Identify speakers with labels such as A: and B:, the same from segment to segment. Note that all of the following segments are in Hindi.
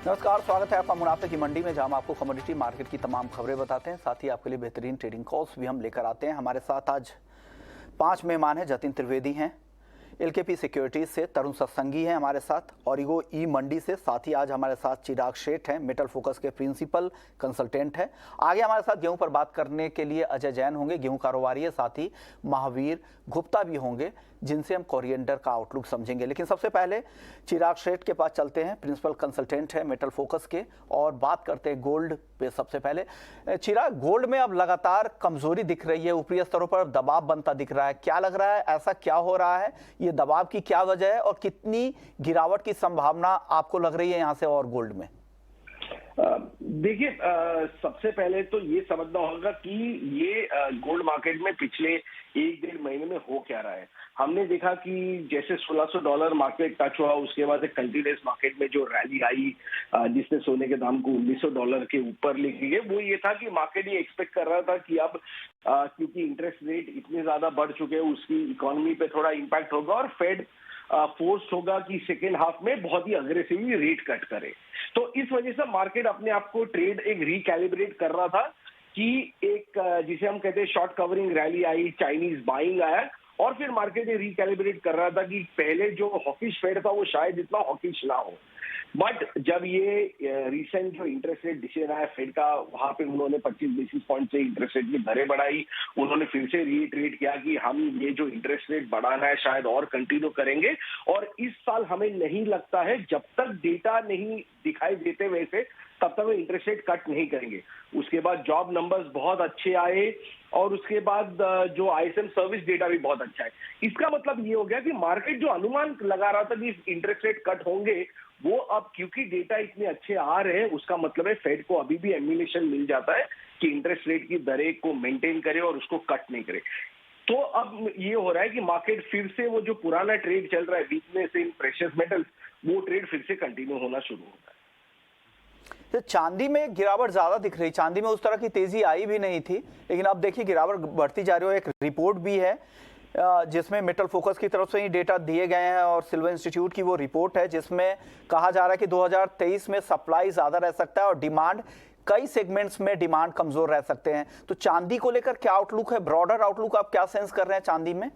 A: नमस्कार, स्वागत है आपका मुनाफे की मंडी में, जहां हम आपको कमोडिटी मार्केट की तमाम खबरें बताते हैं। साथ ही आपके लिए बेहतरीन ट्रेडिंग कॉल्स भी हम लेकर आते हैं। हमारे साथ आज 5 मेहमान हैं। जतिन त्रिवेदी हैं एलकेपी सिक्योरिटीज से, तरुण सत्संगी हैं हमारे साथ ऑरिगो ई मंडी से, साथ ही आज हमारे साथ चिराग शेठ हैं, मेटल फोकस के प्रिंसिपल कंसल्टेंट हैं। आगे हमारे साथ गेहूं पर बात करने के लिए अजय जैन होंगे, गेहूं कारोबारी है, साथ ही महावीर गुप्ता भी होंगे, जिनसे हम कोरिएंडर का आउटलुक समझेंगे। लेकिन सबसे पहले चिराग शेठ के पास चलते हैं, प्रिंसिपल कंसल्टेंट है मेटल फोकस के, और बात करते हैं गोल्ड पे। सबसे पहले चिराग, गोल्ड में अब लगातार कमजोरी दिख रही है, ऊपरी स्तरों पर दबाव बनता दिख रहा है। क्या लग रहा है, ऐसा क्या हो रहा है, ये दबाव की क्या वजह है और कितनी गिरावट की संभावना आपको लग रही है यहाँ से और गोल्ड में?
B: देखिए, सबसे पहले तो ये समझना होगा कि ये गोल्ड मार्केट में पिछले 1-1.5 महीने में हो क्या रहा है। हमने देखा कि जैसे $1600 मार्केट टच हुआ, उसके बाद एक कंटिन्यूस मार्केट में जो रैली आई जिसने सोने के दाम को $1900 के ऊपर लेके गए, वो ये था कि मार्केट ये एक्सपेक्ट कर रहा था कि अब क्योंकि इंटरेस्ट रेट इतने ज्यादा बढ़ चुके हैं, उसकी इकोनॉमी पे थोड़ा इम्पैक्ट होगा और फेड फोर्स होगा कि सेकेंड हाफ में बहुत ही अग्रेसिवली रेट कट करे। तो इस वजह से मार्केट अपने आप को ट्रेड एक रिकैलिब्रेट कर रहा था कि एक जिसे हम कहते हैं शॉर्ट कवरिंग रैली आई, चाइनीज बाइंग आया और फिर मार्केट ये रिकैलिब्रेट कर रहा था कि पहले जो हॉकिश फेड था वो शायद इतना हॉकिश ना हो। बट जब ये रिसेंट जो इंटरेस्ट रेट डिसीजन आया फेड का, वहां पे उन्होंने 25 बेसिस पॉइंट से इंटरेस्ट रेट की दरें बढ़ाई। उन्होंने फिर से रीट्रेट किया कि हम ये जो इंटरेस्ट रेट बढ़ाना है शायद और कंटिन्यू करेंगे और इस साल हमें नहीं लगता है, जब तक डेटा नहीं दिखाई देते वैसे, तब तक वो इंटरेस्ट रेट कट नहीं करेंगे। उसके बाद जॉब नंबर्स बहुत अच्छे आए और उसके बाद जो आईएसएम सर्विस डेटा भी बहुत अच्छा है। इसका मतलब ये हो गया कि मार्केट जो अनुमान लगा रहा था कि इंटरेस्ट रेट कट होंगे, वो अब क्योंकि डेटा इतने अच्छे आ रहे हैं, उसका मतलब है फेड को अभी भी एम्यूनेशन मिल जाता है कि इंटरेस्ट रेट की दरें को मेंटेन करे और उसको कट नहीं करे। तो अब ये हो रहा है कि मार्केट फिर से वो जो पुराना ट्रेड चल रहा है वीकनेस इन प्रेशियस मेटल्स, वो ट्रेड फिर से कंटिन्यू होना शुरू होता है।
A: तो चांदी में गिरावट ज्यादा दिख रही, चांदी में उस तरह की तेजी आई भी नहीं थी, लेकिन अब देखिए गिरावट बढ़ती जा रही है। एक रिपोर्ट भी है जिसमें मेटल फोकस की तरफ से ही डेटा दिए गए हैं और सिल्वर इंस्टीट्यूट की वो रिपोर्ट है जिसमें कहा जा रहा है कि 2023 में सप्लाई ज्यादा रह सकता है और डिमांड, कई सेगमेंट्स में डिमांड कमजोर रह सकते हैं। तो चांदी को लेकर क्या आउटलुक है, ब्रॉडर आउटलुक आप क्या सेंस कर रहे हैं चांदी में?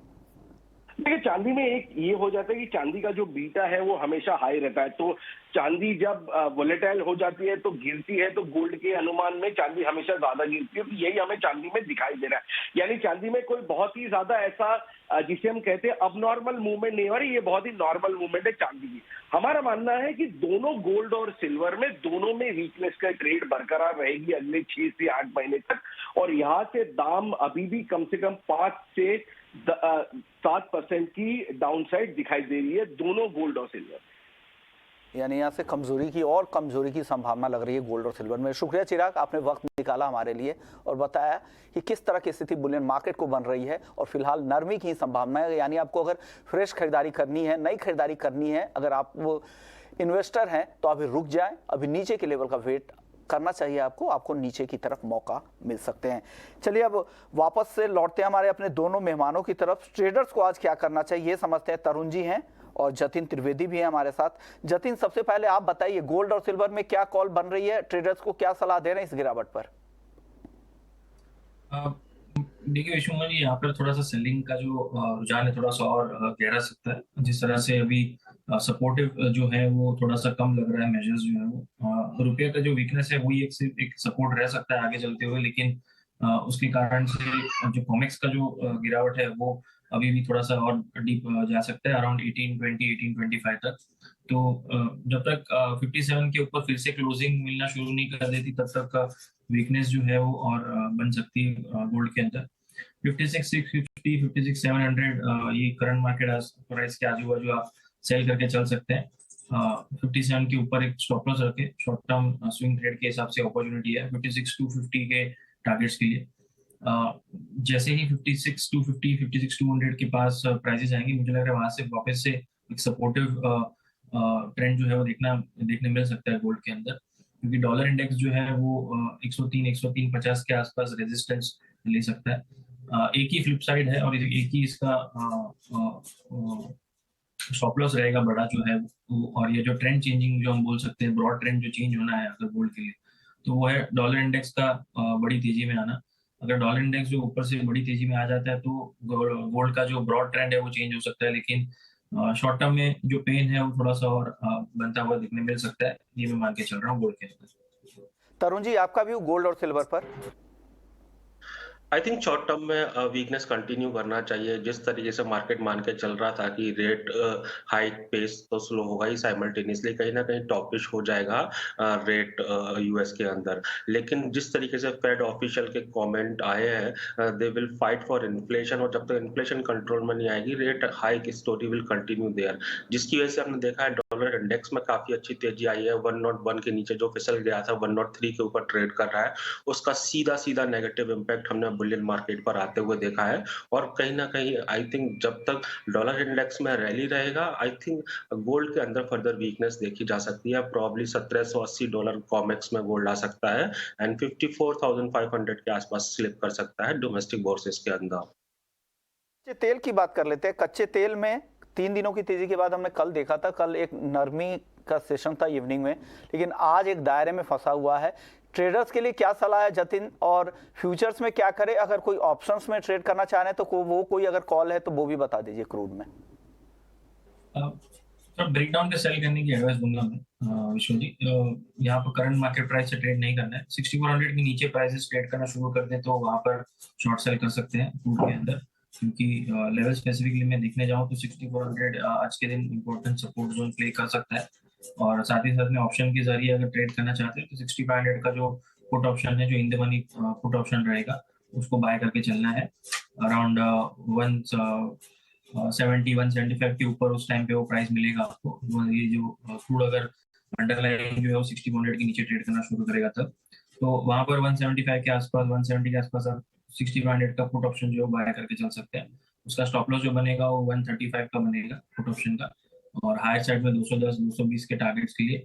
B: देखिए, चांदी में एक ये हो जाता है कि चांदी का जो बीटा है वो हमेशा हाई रहता है। तो चांदी जब वोलेटाइल हो जाती है तो गिरती है, तो गोल्ड के अनुमान में चांदी हमेशा ज्यादा गिरती है। तो यही हमें चांदी में दिखाई दे रहा है, यानी चांदी में कोई बहुत ही ज्यादा ऐसा जिसे हम कहते हैं अबनॉर्मल मूवमेंट नहीं हो रही, ये बहुत ही नॉर्मल मूवमेंट है चांदी की। हमारा मानना है कि दोनों गोल्ड और सिल्वर में, दोनों में वीकनेस का ट्रेड बरकरार रहेगी अगले 6 से 8 महीने तक और यहाँ से दाम अभी भी कम से कम 5 से 7% की डाउनसाइड दिखाई दे रही है दोनों गोल्ड और सिल्वर।
A: यानी यहाँ से कमजोरी की और कमजोरी की संभावना लग रही है गोल्ड और सिल्वर में। शुक्रिया चिराग, आपने वक्त निकाला हमारे लिए और बताया कि किस तरह की स्थिति बुलियन मार्केट को बन रही है और फिलहाल नरमी की संभावना है। यानी आपको अगर फ्रेश खरीदारी करनी है, नई खरीदारी करनी है, अगर आप वो इन्वेस्टर हैं तो अभी रुक जाएं, अभी नीचे के लेवल का वेट करना चाहिए आपको नीचे की तरफ मौका मिल सकते हैं। चलिए अब वापस से लौटते हैं हमारे अपने दोनों मेहमानों की तरफ। ट्रेडर्स को आज क्या करना चाहिए समझते हैं। तरुण जी हैं और जतिन त्रिवेदी भी है हमारे साथ। जतिन, सबसे पहले आप बताइए गोल्ड और सिल्वर में क्या कॉल बन रही है, ट्रेडर्स को क्या सलाह दे रहे हैं इस गिरावट पर?
C: देखिए विश्वमन जी, यहाँ पर थोड़ा सा सेलिंग का जो रुझान है थोड़ा सा और गहरा सकता है। जिस तरह से अभी सपोर्टिव जो है वो थोड़ा सा कम लग रहा है, मेजर्स जो है वो रुपये का जो वीकनेस है वही एक सपोर्ट रह सकता है आगे चलते हुए, लेकिन उसके कारण से जो कॉमिक्स का जो गिरावट है वो अभी भी थोड़ा सा और डीप जा सकता है, अराउंड 1820 1825 तक। तो जब तक 57 के ऊपर फिर से क्लोजिंग मिलना शुरू नहीं कर देती तब तक का वीकनेस जो है वो और बन सकती है गोल्ड के अंदर। 56,650 56,700 ये करंट मार्केट प्राइस के आजू बाजू आप सेल करके चल सकते हैं। 57 के ऊपर एक स्टॉप लॉस रखे, शॉर्ट टर्म स्विंग ट्रेड के हिसाब से अपॉर्चुनिटी है 56,250 के टारगेट्स के लिए। जैसे ही 56,250 56,200 के पास प्राइसेस आएंगे, मुझे लग रहा है वहां से वापस से एक सपोर्टिव ट्रेंड जो है वो देखने मिल सकता है गोल्ड के अंदर, क्योंकि डॉलर इंडेक्स जो है वो 103-103.50 के आसपास रेजिस्टेंस ले सकता है। एक ही फ्लिप साइड है और एक ही इसका स्टॉप लॉस रहेगा बड़ा जो है वो, और ये जो ट्रेंड चेंजिंग जो हम बोल सकते हैं, ब्रॉड ट्रेंड जो चेंज होना है अगर गोल्ड के लिए, तो वो है डॉलर इंडेक्स का बड़ी तेजी में आना। अगर डॉलर इंडेक्स जो ऊपर से बड़ी तेजी में आ जाता है तो गोल्ड का जो ब्रॉड ट्रेंड है वो चेंज हो सकता है, लेकिन शॉर्ट टर्म में जो पेन है वो थोड़ा सा और बनता हुआ दिखने मिल सकता है, ये मैं मान के चल रहा हूँ गोल्ड के अंदर।
A: तरुण जी, आपका व्यू गोल्ड और सिल्वर पर?
D: आई थिंक शॉर्ट टर्म में वीकनेस कंटिन्यू करना चाहिए। जिस तरीके से मार्केट मान के चल रहा था कि रेट हाइक पेस तो स्लो होगा ही, साइमल्टेनियसली कहीं ना कहीं टॉपिश हो जाएगा रेट यूएस के अंदर। लेकिन जिस तरीके से फेड ऑफिशियल के कमेंट आए हैं, they will fight for inflation, और जब तक इन्फ्लेशन कंट्रोल में नहीं आएगी rate hike story will continue there, जिसकी वजह से हमने देखा है डॉलर इंडेक्स में काफी अच्छी तेजी आई है। 101 के नीचे जो फिसल गया था 103 के ऊपर ट्रेड कर रहा है, उसका सीधा सीधा नेगेटिव इम्पैक्ट हमने बुलियन मार्केट पर आते हुए देखा है। और कहीं ना कहीं आई थिंक जब तक डॉलर इंडेक्स में रैली रहेगा, आई थिंक गोल्ड के अंदर फर्दर वीकनेस देखी जा सकती है। प्रॉब्ली $1780 कॉमेक्स में गोल्ड आ सकता है एंड 54,500 के आसपास स्लिप कर सकता है डोमेस्टिक बोर्सेस के अंदर।
A: कच्चे तेल की बात कर लेते हैं। कच्चे तेल में 3 दिनों की तेजी के बाद हमने कल देखा था, कल एक नरमी का सेशन था इवनिंग में, लेकिन आज एक दायरे में फंसा हुआ है। ट्रेडर्स के लिए क्या सलाह है जतिन, और फ्यूचर्स में क्या करें? अगर कोई ऑप्शंस में ट्रेड करना चाह रहे हैं तो वो कोई अगर कॉल है तो वो भी बता दीजिए क्रूड में।
C: ब्रेक डाउन पे सेल करने की एडवाइस दूंगा मैं विश्व जी। यहाँ पर करंट मार्केट प्राइस से ट्रेड नहीं करना है। 6400 के नीचे प्राइसेस ट्रेड करना शुरू कर दें तो वहां पर शॉर्ट सेल कर सकते हैं क्रूड के अंदर, क्योंकि लेवल स्पेसिफिकली मैं देखने जाऊँ तो 6400 आज के दिन इंपॉर्टेंट सपोर्ट जोन प्ले कर सकता है। और साथ ही साथ में ऑप्शन के जरिए अगर ट्रेड करना चाहते हैं तो 6500 का जो पुट ऑप्शन है, जो in the money put option रहेगा, उसको बाय करके चलना है अराउंड 175 के ऊपर। उस टाइम पे वो प्राइस मिलेगा आपको। ये जो क्रूड अगर अंडरलाइन जो है वो 6400 के नीचे ट्रेड करना शुरू करेगा तब, तो वहां पर 175 के आसपास, 170 के आसपास आप 6500 का पुट ऑप्शन जो बाय करके चल सकते हैं। उसका स्टॉप लॉस जो बनेगा वो 135 का बनेगा पुट ऑप्शन का, और हायर साइड में 210 220 के टारगेट्स के लिए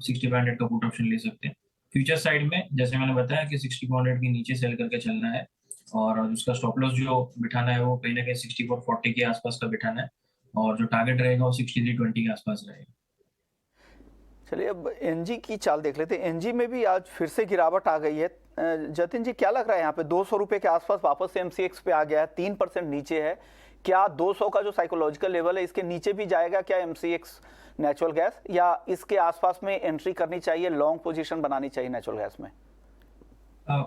C: 6500 का पुट ऑप्शन ले सकते हैं। फ्यूचर साइड में जैसे मैंने बताया कि 6400 के नीचे सेल करके चलना है, और उसका स्टॉप लॉस जो बिठाना है वो कहीं ना कहीं 6440 के आसपास का बिठाना है, और जो टारगेट रहेगा वो 6320 के आसपास रहेगा।
A: चलिए अब एनजी की चाल देख लेते हैं। एनजी में भी आज फिर से गिरावट आ गई है। जतिन जी, क्या लग रहा है यहाँ पे 200 रुपए के आसपास वापस से एमसीएक्स पे आ गया है, 3% नीचे है। क्या 200 का जो साइकोलॉजिकल लेवल है इसके नीचे भी जाएगा क्या एमसीएक्स नेचुरल गैस, या इसके आसपास में एंट्री करनी चाहिए, लॉन्ग पोजीशन बनानी चाहिए नेचुरल गैस में?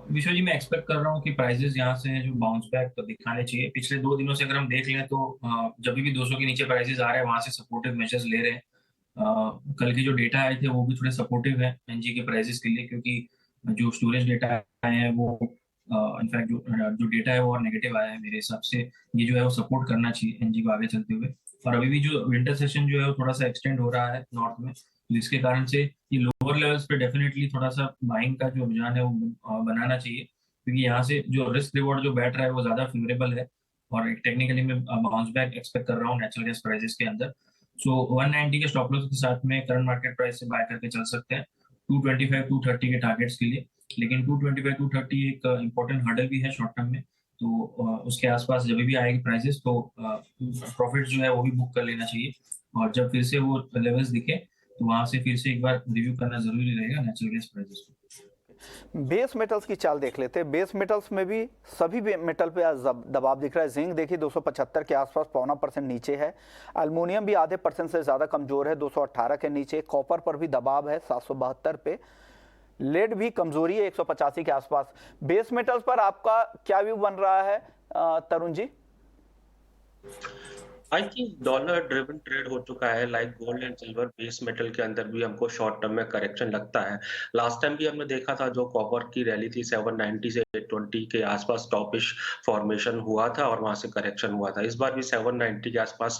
C: विश्व जी, मैं एक्सपेक्ट कर रहा हूँ कि प्राइसेस यहाँ से जो बाउंस बैक दिखाने चाहिए। पिछले 2 दिनों से अगर हम देख लें तो जब भी 200 के नीचे प्राइसेस आ रहे हैं वहां से सपोर्टिव मेजर्स ले रहे हैं। कल के जो डेटा आए थे वो भी थोड़े सपोर्टिव है एनजी के प्राइसेस के लिए, क्योंकि जो स्टोरेज डेटा आए हैं वो इनफैक्ट जो डेटा है वो और नेगेटिव आया है मेरे हिसाब से। ये जो है वो सपोर्ट करना चाहिए एनजी को आगे चलते हुए। और अभी भी जो विंटर सेशन जो है वो थोड़ा सा एक्सटेंड हो रहा है नॉर्थ में, जिसके कारण से ये लोअर लेवल्स पे डेफिनेटली थोड़ा सा बाइंग का जो रुझान है वो बनाना चाहिए, क्योंकि यहाँ से जो रिस्क रिवॉर्ड जो बैठ रहा है वो ज्यादा फेवरेबल है। और टेक्निकली मैं बाउंस बैक एक्सपेक्ट कर रहा हूँ नेचुरल गैस प्राइसेस के अंदर। सो 190 के स्टॉप लॉस के साथ में करंट मार्केट प्राइस से बाय करके चल सकते हैं 225 230 के टारगेट्स के लिए। लेकिन 225 230 एक इंपॉर्टेंट हर्डल भी है शॉर्ट टर्म में, तो उसके आसपास जब भी आएगी प्राइसेस तो प्रॉफिट जो है वो भी बुक कर लेना चाहिए। और जब फिर से वो लेवल्स दिखे तो वहां से फिर से एक बार रिव्यू करना जरूरी रहेगा नेचुरल गैस प्राइसेस को।
A: बेस मेटल्स की चाल देख लेते हैं। बेस मेटल्स में भी सभी मेटल पे आज दबाव दिख रहा है। जिंक देखिए 275 के आसपास 0.25% नीचे है। एल्युमिनियम भी आधे % से ज़्यादा कमज़ोर है, 218 के नीचे। कॉपर पर भी दबाव है 772 पे। लेड भी कमजोरी है 185 के आसपास। बेस मेटल्स पर आपका क्या व्यू बन रहा है Tarun ji?
D: I think dollar driven trade हो चुका है, like gold and silver. Base metal के अंदर भी हमको शॉर्ट टर्म में करेक्शन लगता है। लास्ट टाइम भी हमने देखा था जो कॉपर की रैली थी 790 से 820 के आसपास टॉपिश फॉर्मेशन हुआ था और वहां से करेक्शन हुआ था। इस बार भी 790 के आसपास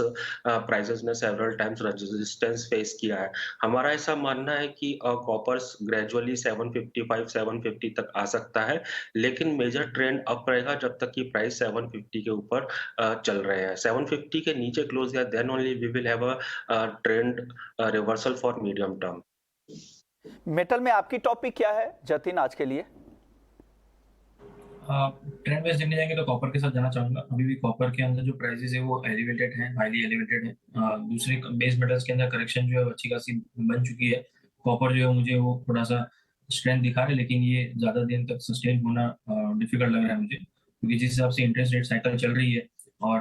D: प्राइसेस ने सेवरल टाइम्स रेजिस्टेंस फेस किया है। हमारा ऐसा मानना है कि कॉपर ग्रेजुअली 755 750 तक आ सकता है, लेकिन मेजर ट्रेंड अप रहेगा जब तक कि प्राइस 750 के ऊपर चल रहे हैं। 750 के नीचे क्लोज या then only we will have a trend reversal for medium term.
A: Metal में आपकी टॉपिक क्या है जतिन आज के लिए?
C: ट्रेंड बेस देखने जाएंगे तो कॉपर के साथ जाना चाहूंगा। अभी भी कॉपर के अंदर जो प्राइसेस है वो एलिवेटेड है, हाईली एलिवेटेड है। दूसरे बेस मेटल्स के अंदर करेक्शन जो है अच्छी खासी बन चुकी है। कॉपर जो है मुझे वो थोड़ा सा स्ट्रेंथ दिखा रहा है, लेकिन ये ज्यादा दिन तक सस्टेन होना डिफिकल्ट लग रहा है मुझे, क्योंकि जिस हिसाब से इंटरेस्ट रेट साइकिल चल रही है और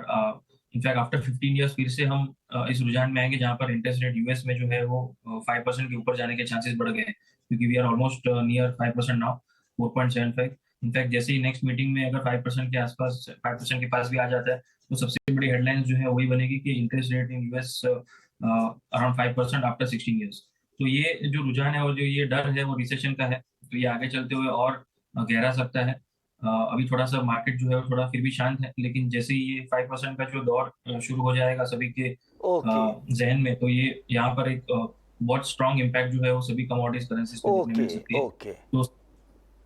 C: इनफैक्ट आफ्टर 15 ईयर्स फिर से हम इस रुझान में आएंगे जहां पर इंटरेस्ट रेट यूएस में जो है वो 5% के ऊपर जाने के चांसेस बढ़ गए हैं, क्योंकि we are almost near 5% now, 4.75। In fact जैसे ही नेक्स्ट मीटिंग में अगर 5% के आसपास 5% के पास भी आ जाता है तो सबसे बड़ी हेडलाइंस जो है वही बनेगी कि interest rate in US around 5% after 16 years. तो ये जो रुझान है और जो ये डर है वो रिसेशन का है, तो ये आगे चलते हुए और गहरा सकता है। अभी थोड़ा सा मार्केट जो है वो थोड़ा फिर भी शांत है, लेकिन जैसे ही ये 5% का जो दौर शुरू हो जाएगा सभी के जहन में, तो ये यहाँ पर एक बहुत स्ट्रॉन्ग इम्पैक्ट जो है वो सभी कमोडिटीज करेंसीज पे देखने मिल सकती है।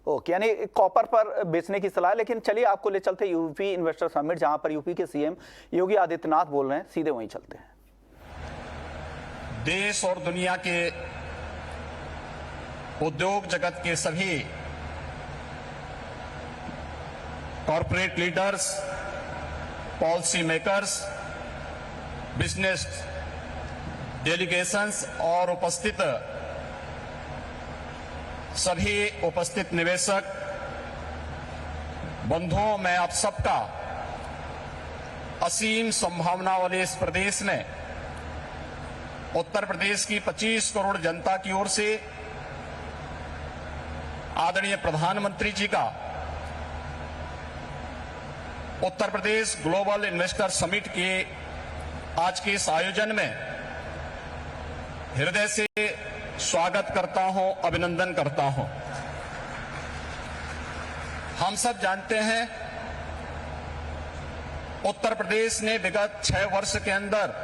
A: ओके, यानी कॉपर पर बेचने की सलाह। लेकिन चलिए आपको ले चलते हैं यूपी इन्वेस्टर समिट, जहां पर यूपी के सीएम योगी आदित्यनाथ बोल रहे हैं, सीधे वहीं चलते हैं।
E: देश और दुनिया के उद्योग जगत के सभी corporate leaders, policy makers, business delegations और सभी उपस्थित निवेशक बंधुओं, मैं आप सबका असीम संभावना वाले इस प्रदेश में उत्तर प्रदेश की 25 करोड़ जनता की ओर से आदरणीय प्रधानमंत्री जी का Uttar Pradesh global investor summit के आज के इस आयोजन में हृदय से स्वागत करता हूं, अभिनंदन करता हूं। हम सब जानते हैं उत्तर प्रदेश ने विगत 6 वर्ष के अंदर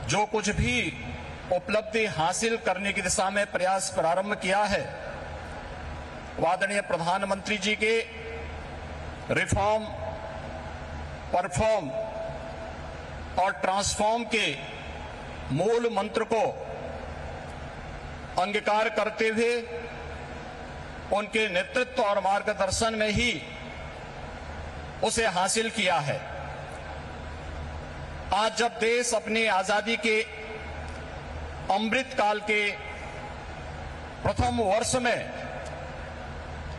E: जो कुछ भी उपलब्धि हासिल करने की दिशा में प्रयास प्रारंभ किया है, आदरणीय प्रधानमंत्री जी के रिफॉर्म, परफॉर्म और ट्रांसफॉर्म के मूल मंत्र को अंगीकार करते हुए उनके नेतृत्व और मार्गदर्शन में ही उसे हासिल किया है। आज जब देश अपनी आजादी के अमृत काल के प्रथम वर्ष में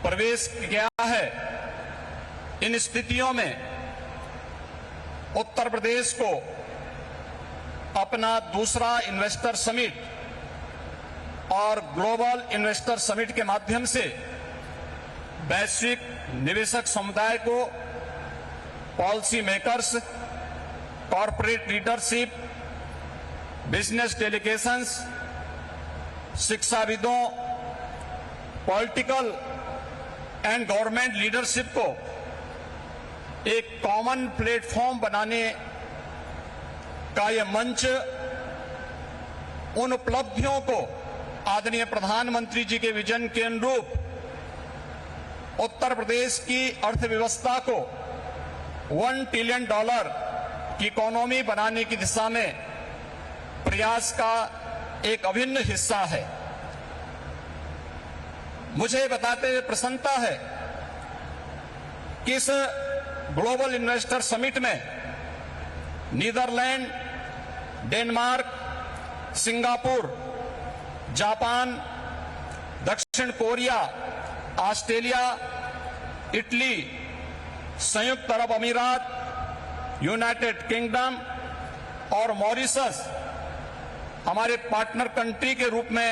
E: प्रवेश किया है, इन स्थितियों में उत्तर प्रदेश को अपना दूसरा इन्वेस्टर समिट और ग्लोबल इन्वेस्टर समिट के माध्यम से वैश्विक निवेशक समुदाय को, policy makers, corporate leadership, business delegations, शिक्षाविदों, पॉलिटिकल एंड गवर्नमेंट लीडरशिप को एक कॉमन प्लेटफॉर्म बनाने का यह मंच उन उपलब्धियों को आदरणीय प्रधानमंत्री जी के विजन के अनुरूप उत्तर प्रदेश की अर्थव्यवस्था को $1 ट्रिलियन की इकोनॉमी बनाने की दिशा में प्रयास का एक अभिन्न हिस्सा है। मुझे बताते हुए प्रसन्नता है कि इस ग्लोबल इन्वेस्टर समिट में नीदरलैंड, डेनमार्क, सिंगापुर, जापान, दक्षिण कोरिया, ऑस्ट्रेलिया, इटली, संयुक्त अरब अमीरात, यूनाइटेड किंगडम और मॉरिशस हमारे पार्टनर कंट्री के रूप में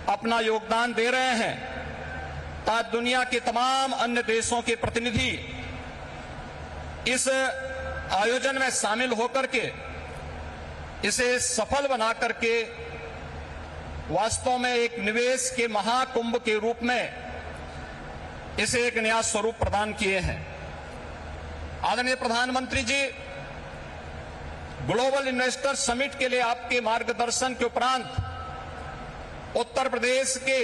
E: अपना योगदान दे रहे हैं, ताकि दुनिया के तमाम अन्य देशों के प्रतिनिधि इस आयोजन में शामिल होकर के इसे सफल बना करके वास्तव में एक निवेश के महाकुंभ के रूप में इसे एक नया स्वरूप प्रदान किए हैं। आदरणीय प्रधानमंत्री जी, ग्लोबल इन्वेस्टर समिट के लिए आपके मार्गदर्शन के उपरांत उत्तर प्रदेश के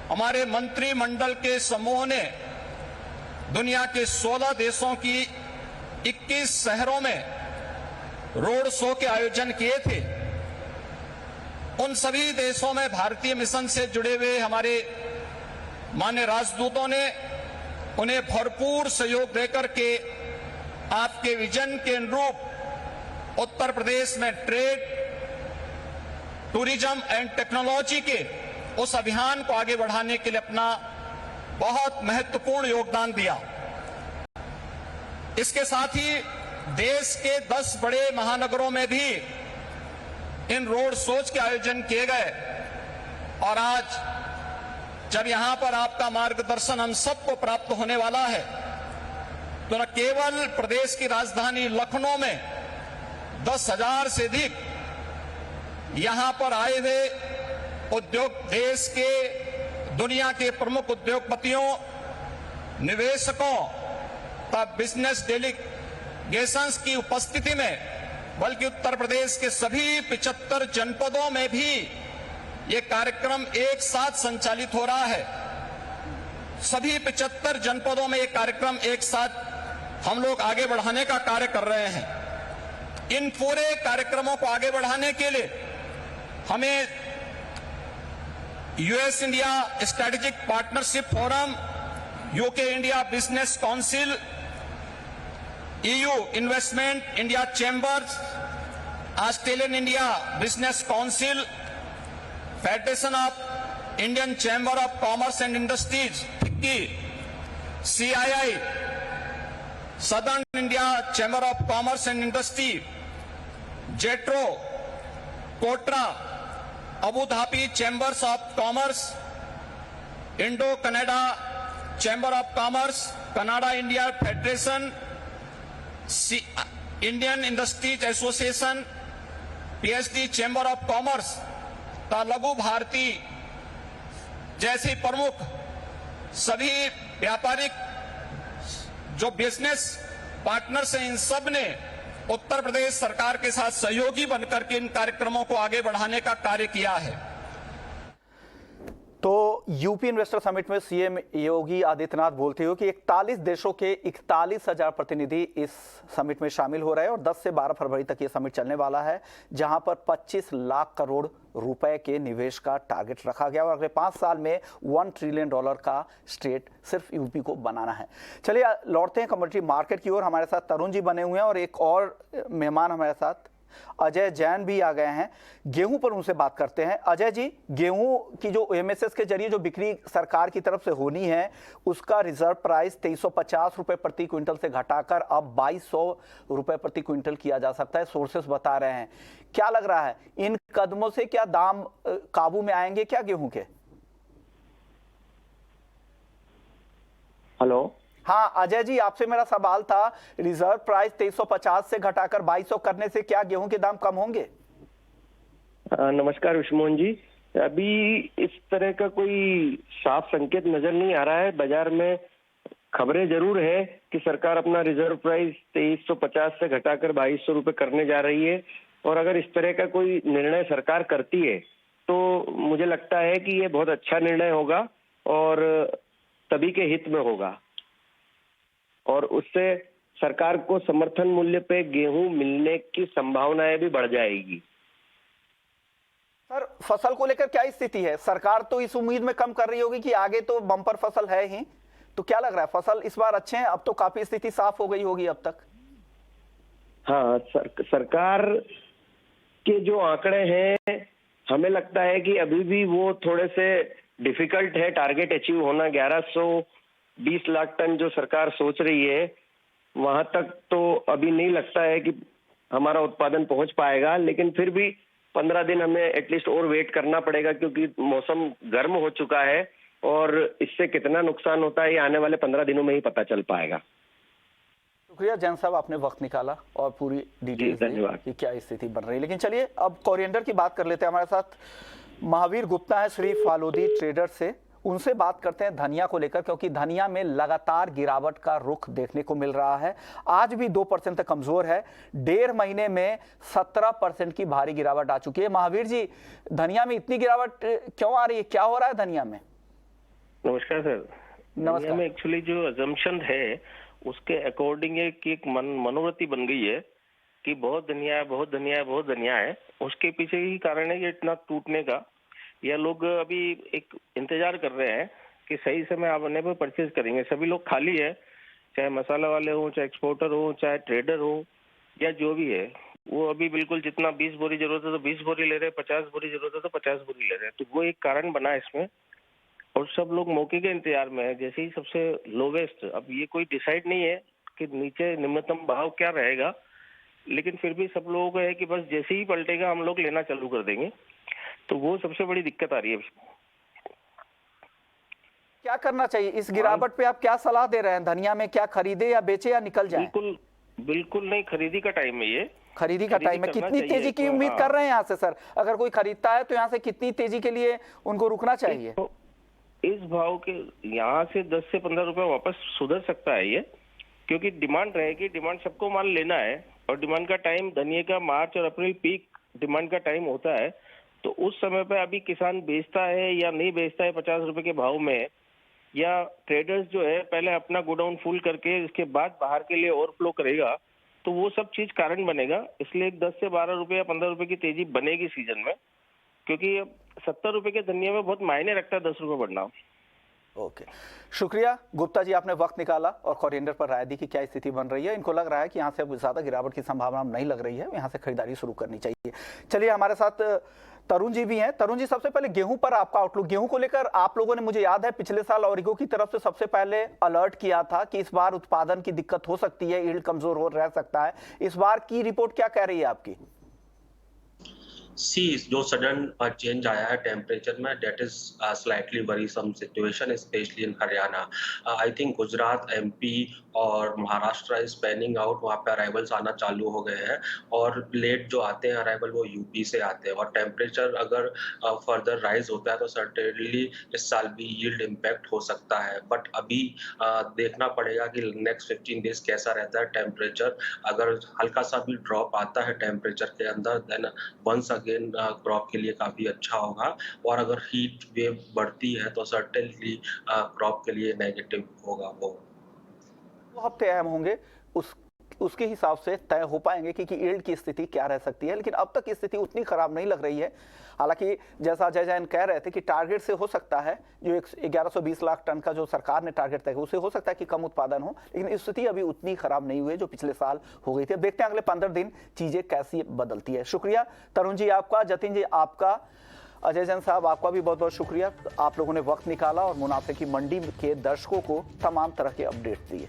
E: हमारे मंत्रिमंडल के समूह ने दुनिया के 16 देशों की 21 शहरों में रोड शो के आयोजन किए थे। उन सभी देशों में भारतीय मिशन से जुड़े हुए हमारे माननीय राजदूतों ने उन्हें भरपूर सहयोग देकर के आपके विजन के अनुरूप उत्तर प्रदेश में ट्रेड, टूरिज्म एंड टेक्नोलॉजी के उस अभियान को आगे बढ़ाने के लिए अपना बहुत महत्वपूर्ण योगदान दिया। इसके साथ ही देश के 10 बड़े महानगरों में भी इन रोड शोज के आयोजन किए गए और आज जब यहां पर आपका मार्गदर्शन हम सबको प्राप्त होने वाला है तो न केवल प्रदेश की राजधानी लखनऊ में 10,000 से अधिक यहां पर आए हुए उद्योग, देश के दुनिया के प्रमुख उद्योगपतियों, निवेशकों का बिजनेस डेलीगेशंस की उपस्थिति में, बल्कि उत्तर प्रदेश के सभी 75 जनपदों में भी ये कार्यक्रम एक साथ संचालित हो रहा है। सभी 75 जनपदों में ये कार्यक्रम एक साथ हम लोग आगे बढ़ाने का कार्य कर रहे हैं। इन पूरे कार्यक्रमों को आगे बढ़ाने के लिए हमें US India strategic partnership forum, UK India business council, EU investment India chambers, Australian India business council, federation of Indian chamber of commerce and industries FICCI, CII, southern India chamber of commerce and industry, JETRO, KOTRA, Abu Dhabi chambers of commerce, Indo Canada chamber of commerce, Canada India federation, Indian industries association, PHD chamber of commerce, Laghu Bharati जैसे प्रमुख सभी व्यापारिक जो बिजनेस पार्टनर्स हैं, इन सब ने उत्तर प्रदेश सरकार के साथ सहयोगी बनकर के इन कार्यक्रमों को आगे बढ़ाने का कार्य किया है।
A: तो यूपी इन्वेस्टर समिट में सीएम योगी आदित्यनाथ बोलते हुए कि 41 देशों के 41,000 प्रतिनिधि इस समिट में शामिल हो रहे हैं और 10 से 12 फरवरी तक ये समिट चलने वाला है, जहां पर 25 लाख करोड़ रुपए के निवेश का टारगेट रखा गया और अगले 5 साल में $1 ट्रिलियन का स्टेट सिर्फ यूपी को बनाना है। चलिए लौटते हैं कमोडिटी मार्केट की ओर। हमारे साथ तरुण जी बने हुए हैं और एक और मेहमान हमारे साथ अजय जैन भी आ गए हैं। गेहूं पर उनसे बात करते हैं। अजय जी, गेहूं की जो एमएसएस के जरिए जो बिक्री सरकार की तरफ से होनी है, उसका रिजर्व प्राइस 2350 रुपए प्रति क्विंटल से घटाकर अब 2200 रुपए प्रति क्विंटल किया जा सकता है, सोर्सेस बता रहे हैं। क्या लग रहा है, इन कदमों से क्या दाम काबू में आएंगे क्या गेहूं के?
F: हेलो,
A: हाँ अजय जी, आपसे मेरा सवाल था, रिजर्व प्राइस 2350 से घटाकर 2200 करने से क्या गेहूं के दाम कम होंगे?
F: नमस्कार विष्णु जी। अभी इस तरह का कोई साफ संकेत नजर नहीं आ रहा है। बाजार में खबरें जरूर है कि सरकार अपना रिजर्व प्राइस 2350 से घटाकर 2200 रुपए करने जा रही है, और अगर इस तरह का कोई निर्णय सरकार करती है तो मुझे लगता है कि ये बहुत अच्छा निर्णय होगा और सभी के हित में होगा, और उससे सरकार को समर्थन मूल्य पे गेहूं मिलने की संभावनाएं भी बढ़ जाएगी।
A: सर, फसल को लेकर क्या स्थिति है? सरकार तो इस उम्मीद में कम कर रही होगी कि आगे तो बम्पर फसल है ही, तो क्या लग रहा है फसल इस बार अच्छे हैं? अब तो काफी स्थिति साफ हो गई होगी अब तक।
F: हाँ, सरकार के जो आंकड़े हैं, हमें लगता है कि अभी भी वो थोड़े से डिफिकल्ट है टारगेट अचीव होना। 1120 लाख टन जो सरकार सोच रही है, वहां तक तो अभी नहीं लगता है कि हमारा उत्पादन पहुंच पाएगा, लेकिन फिर भी 15 दिन हमें एटलीस्ट और वेट करना पड़ेगा, क्योंकि मौसम गर्म हो चुका है और इससे कितना नुकसान होता है ये आने वाले 15 दिनों में ही पता चल पाएगा।
A: शुक्रिया जैन साहब, आपने वक्त निकाला और पूरी डिटेल
F: धन्यवाद
A: कि क्या स्थिति बन रही है। लेकिन चलिए अब कोरिएंडर की बात कर लेते हैं। हमारे साथ महावीर गुप्ता है श्री फालोदी ट्रेडर से, उनसे बात करते हैं धनिया को लेकर, क्योंकि धनिया में लगातार गिरावट का रुख देखने को मिल रहा है। आज भी 2% तक कमजोर है, 1.5 महीने में 17% की भारी गिरावट आ चुकी है। महावीर जी, धनिया में इतनी गिरावट क्यों आ रही है, क्या हो रहा है धनिया में?
G: नमस्कार सर।
A: नमस्कार।
G: धनिया में एक्चुअली जो अजम्पशन है उसके अकॉर्डिंग एक मनोवृत्ति बन गई है कि बहुत धनिया है, बहुत धनिया है, बहुत धनिया है। उसके पीछे ही कारण है ये इतना टूटने का। यह लोग अभी एक इंतजार कर रहे हैं कि सही समय आने पर परचेज करेंगे। सभी लोग खाली है, चाहे मसाला वाले हो, चाहे एक्सपोर्टर हो, चाहे ट्रेडर हो या जो भी है, वो अभी बिल्कुल जितना 20 बोरी जरूरत है तो 20 बोरी ले रहे हैं, 50 बोरी जरूरत है तो 50 बोरी ले रहे हैं। तो वो एक कारण बना है इसमें, और सब लोग मौके के इंतजार में है। जैसे ही सबसे लोवेस्ट, अब ये कोई डिसाइड नहीं है कि नीचे निम्नतम भाव क्या रहेगा, लेकिन फिर भी सब लोगों को है कि बस जैसे ही पलटेगा हम लोग लेना चालू कर देंगे। तो वो सबसे बड़ी दिक्कत आ रही है।
A: क्या करना चाहिए इस गिरावट पे? आप क्या सलाह दे रहे हैं? धनिया में क्या खरीदे या बेचे या निकल जाए?
G: बिल्कुल नहीं, खरीदी का टाइम है ये।
A: खरीदी का टाइम है। कितनी तेजी की उम्मीद कर रहे हैं यहाँ से सर? अगर कोई खरीदता है तो यहाँ से कितनी तेजी के लिए उनको रुकना चाहिए?
G: इस भाव के यहाँ से 10 से 15 रुपए वापस सुधर सकता है ये, क्योंकि डिमांड रहेगी। डिमांड सबको माल लेना है, और डिमांड का टाइम धनिया का मार्च और अप्रैल पीक डिमांड का टाइम होता है। तो उस समय पे अभी किसान बेचता है या नहीं बेचता है 50 रुपए के भाव में, या ट्रेडर्स जो है पहले अपना गोडाउन फुल करके इसके बाद बाहर के लिए ओवरफ्लो करेगा, तो वो सब चीज कारण बनेगा। इसलिए 10 से 12 रुपए या 15 रुपए की तेजी बनेगी सीजन में, क्योंकि 70 रुपए के धनिया में बहुत मायने रखता है 10 रुपए बढ़ना।
A: ओके, शुक्रिया गुप्ता जी, आपने वक्त निकाला और कोरिएंडर पर राय दी कि क्या स्थिति बन रही है। इनको लग रहा है कि यहाँ से अब ज्यादा गिरावट की संभावना नहीं लग रही है, यहाँ से खरीदारी शुरू करनी चाहिए। चलिए, हमारे साथ तरुण जी भी हैं। तरुण जी, सबसे पहले गेहूं पर आपका आउटलुक। गेहूं को लेकर आप लोगों ने, मुझे याद है, पिछले साल ऑरिगो की तरफ से सबसे पहले अलर्ट किया था कि इस बार उत्पादन की दिक्कत हो सकती है, यील्ड कमजोर हो रह सकता है। इस बार की रिपोर्ट क्या कह रही है आपकी?
D: जो सडन चेंज आया है टेम्परेचर में, that is slightly worrisome situation, specially in Haryana. I think Gujarat, MP और महाराष्ट्र इज पैनिंग आउट। वहाँ पे अराइवल्स आना चालू हो गए हैं, और लेट जो आते हैं अराइवल वो यूपी से आते हैं। और टेम्परेचर अगर फर्दर राइज होता है तो सर्टेनली इस साल भी यील्ड इम्पैक्ट हो सकता है। बट अभी देखना पड़ेगा कि नेक्स्ट 15 डेज कैसा रहता है टेम्परेचर। अगर हल्का सा भी ड्रॉप आता है टेम्परेचर के अंदर, देन वंस अगेन क्रॉप के लिए काफी अच्छा होगा। और अगर हीट वेव बढ़ती है तो सर्टेनली क्रॉप के लिए नेगेटिव होगा। वो
A: हफ्ते अहम होंगे, उसके हिसाब से तय हो पाएंगे कि यील्ड की स्थिति क्या रह सकती है। लेकिन अब तक स्थिति उतनी खराब नहीं लग रही है। हालांकि जैसा अजय जैन कह रहे थे कि टारगेट से हो सकता है, जो 1120 लाख टन का जो सरकार ने टारगेट तय किया, उससे हो सकता है कि कम उत्पादन हो, लेकिन स्थिति अभी उतनी खराब नहीं हुई है जो पिछले साल हो गई थी। अब देखते हैं अगले 15 दिन चीजें कैसी बदलती है। शुक्रिया तरुण जी आपका, जतिन जी आपका, अजय जैन साहब आपका भी बहुत बहुत शुक्रिया। आप लोगों ने वक्त निकाला और मुनाफे की मंडी के दर्शकों को तमाम तरह के अपडेट दिए।